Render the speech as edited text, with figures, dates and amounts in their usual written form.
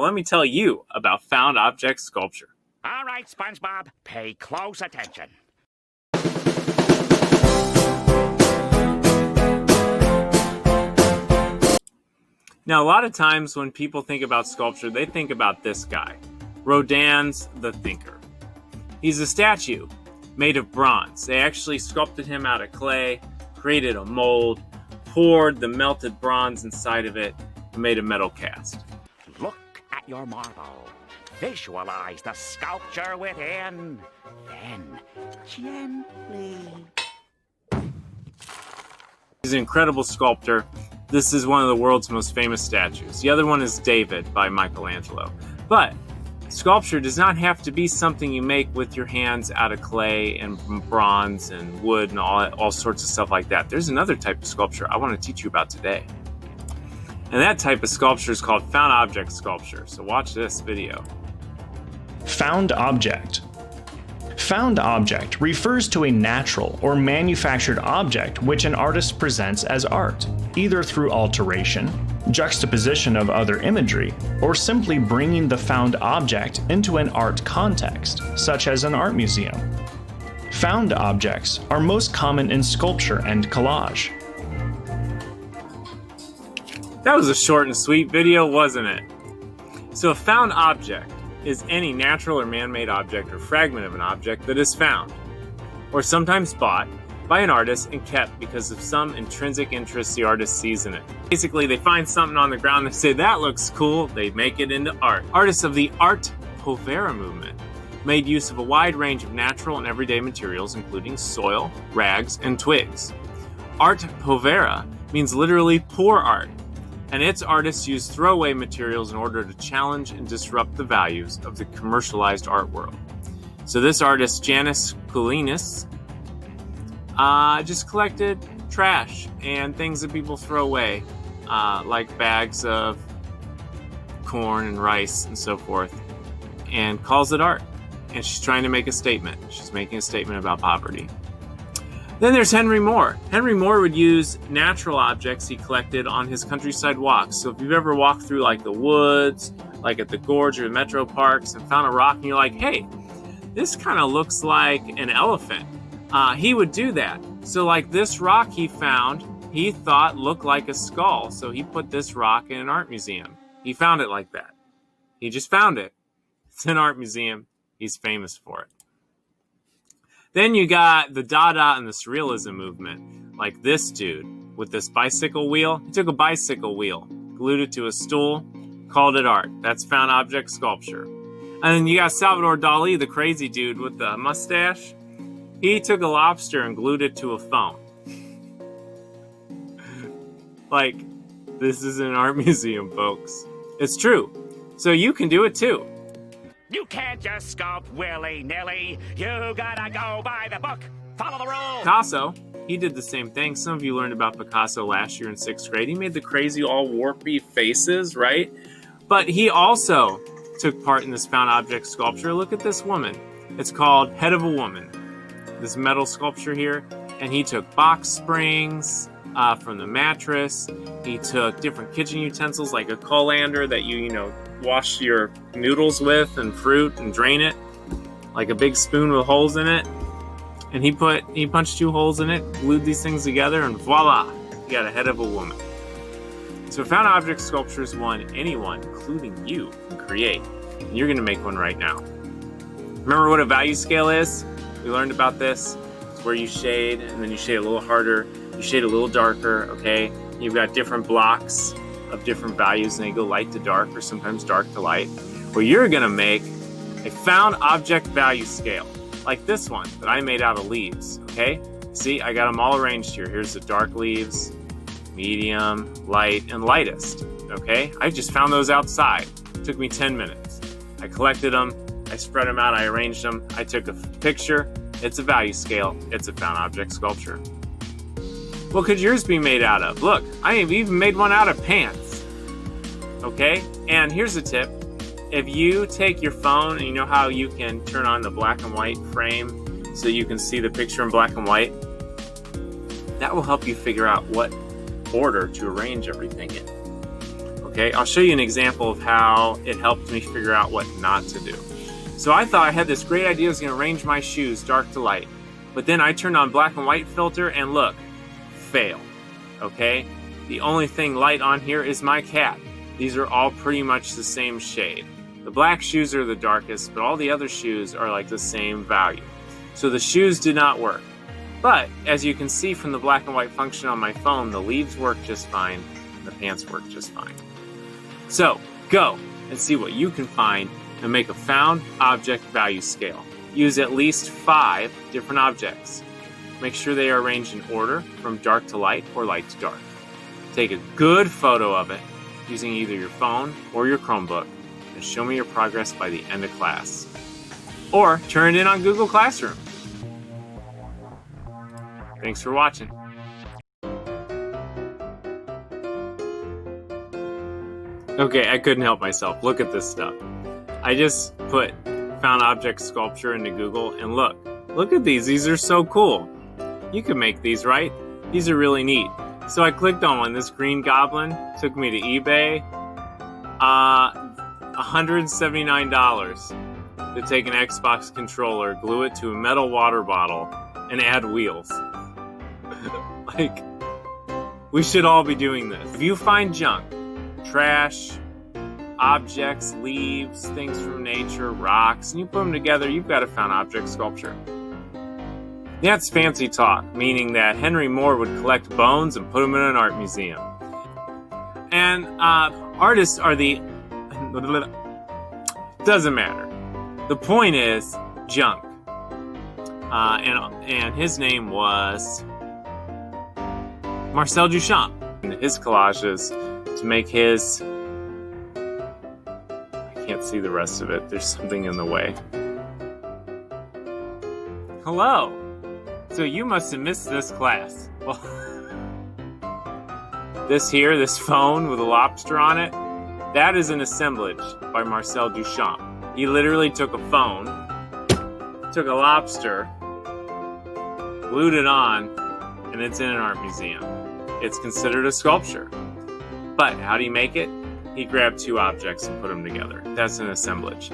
Well, let me tell you about found object sculpture. All right, Spongebob, pay close attention. Now, a lot of times when people think about sculpture, they think about this guy, Rodin's The Thinker. He's a statue made of bronze. They actually sculpted him out of clay, created a mold, poured the melted bronze inside of it, and made a metal cast. Look at your marble. Visualize the sculpture within. Then, gently. He's an incredible sculptor. This is one of the world's most famous statues. The other one is David by Michelangelo. But sculpture does not have to be something you make with your hands out of clay and bronze and wood and all sorts of stuff like that. There's another type of sculpture I want to teach you about today. And that type of sculpture is called found object sculpture. So watch this video. Found object. Found object refers to a natural or manufactured object which an artist presents as art, either through alteration, juxtaposition of other imagery, or simply bringing the found object into an art context, such as an art museum. Found objects are most common in sculpture and collage. That was a short and sweet video, wasn't it? So a found object is any natural or man-made object or fragment of an object that is found, or sometimes bought, by an artist and kept because of some intrinsic interest the artist sees in it. Basically, they find something on the ground, they say, that looks cool, they make it into art. Artists of the Art Povera movement made use of a wide range of natural and everyday materials, including soil, rags, and twigs. Art Povera means literally poor art, and its artists use throwaway materials in order to challenge and disrupt the values of the commercialized art world. So this artist, Janis Koulinis, just collected trash and things that people throw away, like bags of corn and rice and so forth, and calls it art. And she's trying to make a statement. She's making a statement about poverty. Then there's Henry Moore. Henry Moore would use natural objects he collected on his countryside walks. So if you've ever walked through like the woods, like at the gorge or the metro parks, and found a rock and you're like, hey, this kind of looks like an elephant. He would do that. So like this rock he found, he thought looked like a skull. So he put this rock in an art museum. He found it like that. He just found it. It's an art museum. He's famous for it. Then you got the Dada and the Surrealism movement, like this dude with this bicycle wheel. He took a bicycle wheel, glued it to a stool, called it art. That's found object sculpture. And then you got Salvador Dali, the crazy dude with the mustache. He took a lobster and glued it to a phone. Like, this is an art museum, folks. It's true. So you can do it too. You can't just sculpt willy-nilly. You gotta go by the book. Follow the rules. Picasso, he did the same thing. Some of you learned about Picasso last year in 6th grade. He made the crazy all warpy faces, right? But he also took part in this found object sculpture. Look at this woman. It's called Head of a Woman. This metal sculpture here. And he took box springs from the mattress. He took different kitchen utensils like a colander that you wash your noodles with and fruit and drain it, like a big spoon with holes in it. And he punched 2 holes in it, glued these things together, and voila, you got a head of a woman. So found object sculpture is one anyone, including you, can create. And you're going to make one right now. Remember what a value scale is? We learned about this. It's where you shade, and then you shade a little harder, you shade a little darker, okay? You've got different blocks of different values, and they go light to dark or sometimes dark to light. Well, you're going to make a found object value scale, like this one that I made out of leaves, okay? See, I got them all arranged here. Here's the dark leaves, medium, light, and lightest, okay? I just found those outside. It took me 10 minutes. I collected them, I spread them out, I arranged them, I took a picture. It's a value scale. It's a found object sculpture. What could yours be made out of? Look, I even made one out of pants. Okay? And here's a tip. If you take your phone, and you know how you can turn on the black and white frame so you can see the picture in black and white, that will help you figure out what order to arrange everything in. Okay, I'll show you an example of how it helped me figure out what not to do. So I thought I had this great idea. I was going to arrange my shoes dark to light. But then I turned on black and white filter and look, fail. Okay, the only thing light on here is my cat. These are all pretty much the same shade. The black shoes are the darkest, but all the other shoes are like the same value. So the shoes did not work. But as you can see from the black and white function on my phone, the leaves work just fine, and the pants work just fine. So go and see what you can find and make a found object value scale. Use at least 5 different objects. Make sure they are arranged in order from dark to light or light to dark. Take a good photo of it using either your phone or your Chromebook and show me your progress by the end of class. Or turn it in on Google Classroom. Thanks for watching. Okay, I couldn't help myself. Look at this stuff. I just put found object sculpture into Google and look at these. These are so cool. You can make these, right? These are really neat. So I clicked on one. This green goblin took me to eBay. $179 to take an Xbox controller, glue it to a metal water bottle, and add wheels. Like, we should all be doing this. If you find junk, trash, objects, leaves, things from nature, rocks, and you put them together, you've got a found object sculpture. That's fancy talk, meaning that Henry Moore would collect bones and put them in an art museum. And artists are the... doesn't matter. The point is junk. And his name was Marcel Duchamp. His collages to make his... I can't see the rest of it. There's something in the way. Hello. So you must have missed this class. Well, this phone with a lobster on it, that is an assemblage by Marcel Duchamp. He literally took a phone, took a lobster, glued it on, and it's in an art museum. It's considered a sculpture. But how do you make it? He grabbed 2 objects and put them together. That's an assemblage.